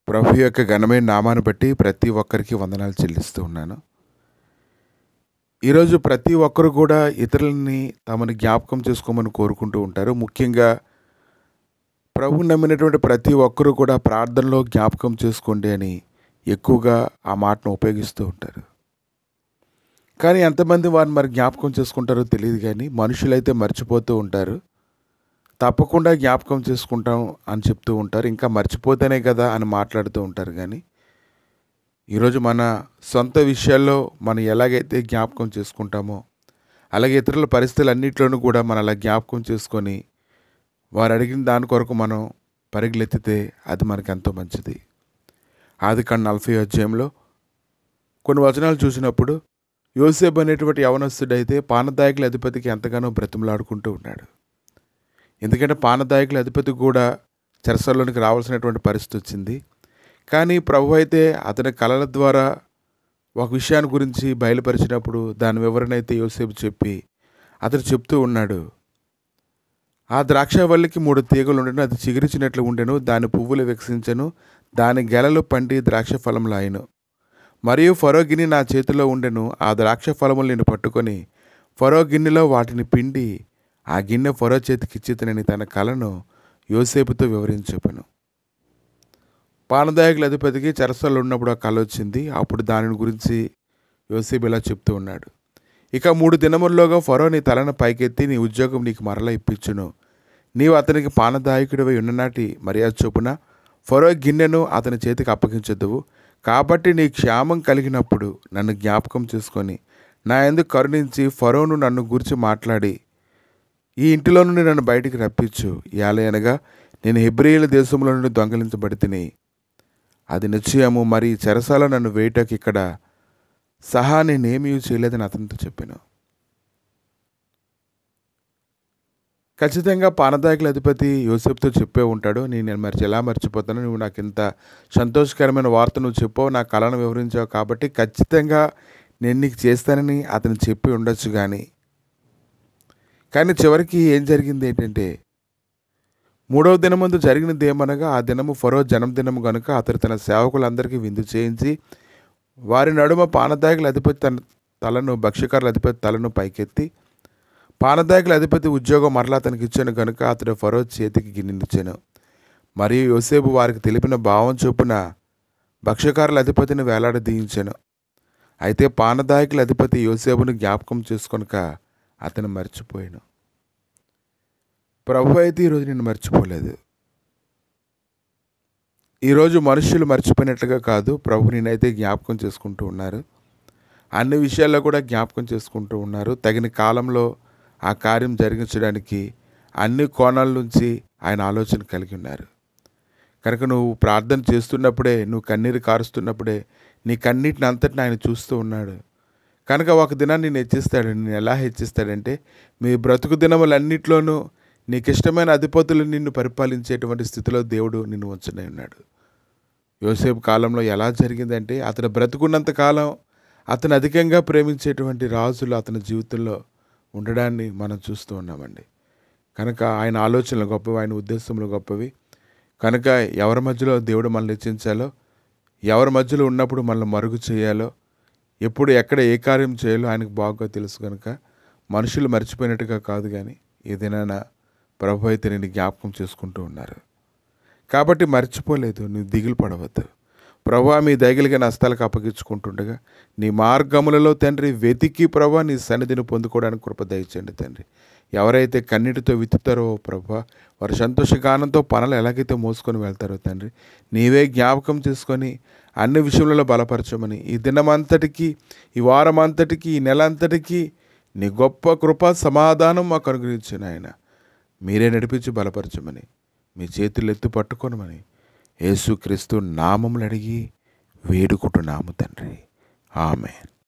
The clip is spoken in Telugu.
ప్రభు యొక్క ఘనమైన నామాన్ని బట్టి ప్రతి ఒక్కరికి వందనాలు చెల్లిస్తూ ఉన్నాను. ఈరోజు ప్రతి ఒక్కరు కూడా ఇతరులని తమని జ్ఞాపకం చేసుకోమని కోరుకుంటూ ఉంటారు. ముఖ్యంగా ప్రభువుని నమ్మినటువంటి ప్రతి ఒక్కరు కూడా ప్రార్థనలో జ్ఞాపకం చేసుకోండి అని ఎక్కువగా ఆ మాటను ఉపయోగిస్తూ ఉంటారు. కానీ ఎంతమంది వారిని మరి జ్ఞాపకం చేసుకుంటారో తెలియదు, కానీ మనుషులైతే మర్చిపోతూ ఉంటారు. తప్పకుండా జ్ఞాపకం చేసుకుంటాం అని చెప్తూ ఉంటారు. ఇంకా మర్చిపోతేనే కదా అని మాట్లాడుతూ ఉంటారు. కానీ ఈరోజు మన సొంత విషయాల్లో మనం ఎలాగైతే జ్ఞాపకం చేసుకుంటామో, అలాగే ఇతరుల పరిస్థితులన్నింటిలోనూ కూడా మనం అలా జ్ఞాపకం చేసుకొని వారు అడిగిన దాని కొరకు మనం పరిగెత్తితే అది మనకు ఎంతో మంచిది. ఆదికాండం 40వ అధ్యాయంలో కొన్ని వచనాలు చూసినప్పుడు యోసేపు అనేటువంటి యవనస్తుడైతే పానదాయకుల అధిపతికి ఎంతగానో బ్రతిమలాడుకుంటూ ఉన్నాడు. ఎందుకంటే పానదాయకుల అధిపతి కూడా చెరసాలలోనికి రావాల్సినటువంటి పరిస్థితి వచ్చింది. కానీ ప్రభు అయితే అతని కళల ద్వారా ఒక విషయాన్ని గురించి బయలుపరిచినప్పుడు దాని వివరణ అయితే యోసేపు చెప్పి అతను చెప్తూ ఉన్నాడు. ఆ ద్రాక్షవల్లికి 3 తీగలు ఉండెను, అది చిగురిచినట్లు ఉండెను, దాని పువ్వులు వికసించెను, దాని గెలలు పండి ద్రాక్ష ఫలములు ఆయను. మరియు ఫరో గిన్నె నా చేతిలో ఉండెను, ఆ ద్రాక్ష ఫలములు నేను పట్టుకొని ఫరో గిన్నెలో వాటిని పిండి ఆ గిన్నె ఫరో చేతికిచ్చితనని తన కళను యోసేపుతో వివరించెను. పానదాయకుల అధిపతికి చెరసాలలో ఉన్నప్పుడు ఆ కళ వచ్చింది. అప్పుడు దానిని గురించి యోసేపు ఇలా చెప్తూ ఉన్నాడు. ఇక 3 దినముల్లోగా ఫరో నీ తలను పైకెత్తి నీ ఉద్యోగం నీకు మరలా ఇప్పించును. నీవు అతనికి పానదాయకుడివై ఉన్ననాటి మర్యాద చొప్పున ఫరో గిన్నెను అతని చేతికి అప్పగించదువు. కాబట్టి నీ క్షేమం కలిగినప్పుడు నన్ను జ్ఞాపకం చేసుకొని నా యందు కరుణించి ఫరోను నన్ను గురించి మాట్లాడి ఈ ఇంటిలో నుండి నన్ను బయటికి రప్పించు. ఏలయనగా నేను హెబ్రీయుల దేశంలో నుండి దొంగలించబడి తిని అది నిశ్చయము, మరి చెరసాల నన్ను వేయటకి ఇక్కడ సహా నేనేమీ చేయలేదని అతనితో చెప్పాను. ఖచ్చితంగా పానదాయకుల అధిపతి యోసేపుతో చెప్పే ఉంటాడు, నేను మరి ఎలా మర్చిపోతాను, నువ్వు నాకు ఇంత సంతోషకరమైన వార్త నువ్వు చెప్పావు, నా కళను వివరించావు, కాబట్టి ఖచ్చితంగా నేను నీకు చేస్తానని అతను చెప్పి ఉండొచ్చు. కానీ చివరికి ఏం జరిగింది ఏంటంటే, 3వ దినమందు జరిగినది ఏమనగా ఆ దినము ఫరో జన్మదినము కనుక అతడు తన సేవకులందరికీ విందు చేయించి వారి నడుమ పానదాయకుల అధిపతి తన తలను భక్ష్యకారుల అధిపతి తలను పైకెత్తి పానదాయకుల అధిపతి ఉద్యోగం మరలా తనకి ఇచ్చాను కనుక అతడు ఫరో చేతికి గిన్నెనిచ్చాను. మరియు యోసేపు వారికి తెలిపిన భావం చొప్పున భక్ష్యకారుల అధిపతిని వేలాడదీయించాను. అయితే పానదాయకుల అధిపతి యోసేపును జ్ఞాపకం చేసుకొనక అతను మర్చిపోయాను. ప్రభు అయితే ఈరోజు నేను మర్చిపోలేదు. ఈరోజు మనుషులు మర్చిపోయినట్లుగా కాదు, ప్రభు నేనైతే జ్ఞాపకం చేసుకుంటూ ఉన్నారు. అన్ని విషయాల్లో కూడా జ్ఞాపకం చేసుకుంటూ ఉన్నారు. తగిన కాలంలో ఆ కార్యం జరిగించడానికి అన్ని కోణాల నుంచి ఆయన ఆలోచన కలిగి ఉన్నారు. కనుక నువ్వు ప్రార్థన చేస్తున్నప్పుడే, నువ్వు కన్నీరు కారుస్తున్నప్పుడే నీ కన్నీటిని అంతటిని ఆయన చూస్తూ ఉన్నాడు. కనుక ఒక దినాన్ని నేను హెచ్చిస్తాడు. నేను ఎలా హెచ్చిస్తాడంటే, మీ బ్రతుకు దినములన్నింటిలోనూ నీకు ఇష్టమైన అధిపతులు నిన్ను పరిపాలించేటువంటి స్థితిలో దేవుడు నిన్ను ఉంచనే ఉన్నాడు. యోసేపు కాలంలో ఎలా జరిగిందంటే, అతను బ్రతుకున్నంత కాలం అతను అధికంగా ప్రేమించేటువంటి రాజులు అతని జీవితంలో ఉండడాన్ని మనం చూస్తూ ఉన్నామండి. కనుక ఆయన ఆలోచనలు గొప్పవి, ఆయన ఉద్దేశములు గొప్పవి. కనుక ఎవరి మధ్యలో దేవుడు మనల్ని హెచ్చించాలో, ఎవరి మధ్యలో ఉన్నప్పుడు మనల్ని మరుగు చేయాలో, ఎప్పుడు ఎక్కడ ఏ కార్యం చేయాలో ఆయనకు బాగా తెలుసు. కనుక మనుషులు మర్చిపోయినట్టుగా కాదు, కానీ ఏదైనా ప్రభు అయితే నేను జ్ఞాపకం చేసుకుంటూ ఉన్నారు. కాబట్టి మర్చిపోలేదు, నువ్వు దిగులు పడవద్దు. ప్రభువా మీ దయగలిగిన హస్తాలకు అప్పగించుకుంటుండగా నీ మార్గములలో తండ్రి వెతికి ప్రభువా నీ సన్నిధిని పొందుకోవడానికి కృప దయచేయండి తండ్రి. ఎవరైతే కన్నీటితో విత్తుతారో ప్రభువా, వారి సంతోషగానంతో పనులు ఎలాగైతే మోసుకొని వెళ్తారో తండ్రి, నీవే జ్ఞాపకం చేసుకొని అన్ని విషయంలో బలపరచమని, ఈ దినమంతటికి, ఈ వారం అంతటికి, ఈ నెల అంతటికి నీ గొప్ప కృప సమాధానం మాకు అనుగ్రహించిన ఆయన మీరే నడిపించి బలపరచమని, మీ చేతులు ఎత్తు పట్టుకొనమని యేసుక్రీస్తు నామములు అడిగి వేడుకుంటున్నాము తండ్రి. ఆమేన్.